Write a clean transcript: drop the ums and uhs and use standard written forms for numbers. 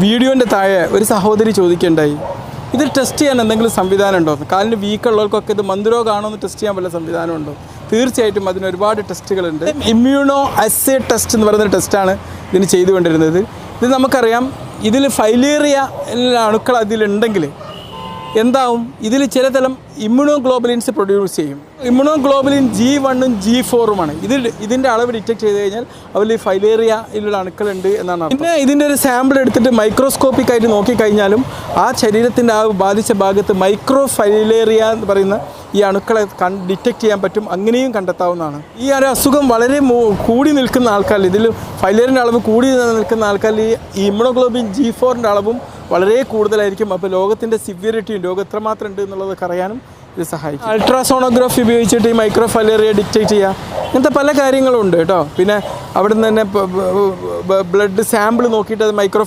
വീഡിയോൻ്റെ താഴെ ഒരു സഹോദരി ചോദിക്കുകയുണ്ടായി, ഇത് ടെസ്റ്റ് ചെയ്യാൻ എന്തെങ്കിലും സംവിധാനം ഉണ്ടോ? കാലിന് വീക്കുള്ളവർക്കൊക്കെ ഇത് മന്ദരോഗമാണോ എന്ന് ടെസ്റ്റ് ചെയ്യാൻ വല്ല സംവിധാനം ഉണ്ടോ? തീർച്ചയായിട്ടും അതിന് ഒരുപാട് ടെസ്റ്റുകളുണ്ട്. ഇമ്മ്യൂണോ അസ്സേ ടെസ്റ്റ് എന്ന് പറയുന്ന ടെസ്റ്റാണ് ഇതിന് ചെയ്തുകൊണ്ടിരുന്നത്. ഇത് നമുക്കറിയാം, ഇതിൽ ഫൈലേറിയ അണുക്കൾ അതിലുണ്ടെങ്കിൽ എന്താവും, ഇതിൽ ചിലതരം ഇമ്മ്യൂണോഗ്ലോബുലിൻസ് പ്രൊഡ്യൂസ് ചെയ്യും. ഇമ്മ്യൂണോഗ്ലോബുലിൻ G1 G4 ഇതിൻ്റെ അളവ് ഡിറ്റക്ട് ചെയ്ത് കഴിഞ്ഞാൽ അതിൽ ഫൈലേറിയയിലുള്ള അണുക്കളുണ്ട് എന്നാണ് അർത്ഥം. പിന്നെ ഇതിൻ്റെ ഒരു സാമ്പിൾ എടുത്തിട്ട് മൈക്രോസ്കോപ്പിക്കായിട്ട് നോക്കിക്കഴിഞ്ഞാലും ആ ശരീരത്തിൻ്റെ ആ ബാധിച്ച ഭാഗത്ത് മൈക്രോ ഫൈലേറിയ എന്ന് പറയുന്ന ഈ അണുക്കളെ ഡിറ്റക്ട് ചെയ്യാൻ പറ്റും. അങ്ങനെയും കണ്ടെത്താവുന്നതാണ്. ഈ ഒരു അസുഖം വളരെ കൂടി നിൽക്കുന്ന ആൾക്കാരിൽ, ഇതിൽ ഫൈലേറിയൻ്റെ അളവ് കൂടി നിൽക്കുന്ന ആൾക്കാരിൽ ഈ ഇമ്മ്യൂണോഗ്ലോബിൻ G4 അളവും വളരെ കൂടുതലായിരിക്കും. അപ്പോൾ ലോകത്തിൻ്റെ സിവിയറിറ്റിയും രോഗം എത്രമാത്രം ഉണ്ട് എന്നുള്ളതൊക്കെ അറിയാനും ഇത് സഹായിക്കും. അൾട്രാസോണോഗ്രാഫി ഉപയോഗിച്ചിട്ട് ഈ മൈക്രോ ഫൈലേറിയ ഡിറ്റക്ട് ചെയ്യുക, ഇങ്ങനത്തെ പല കാര്യങ്ങളും ഉണ്ട് കേട്ടോ. പിന്നെ അവിടെ നിന്ന് തന്നെ ബ്ലഡ് സാമ്പിൾ നോക്കിയിട്ട് അത് മൈക്രോ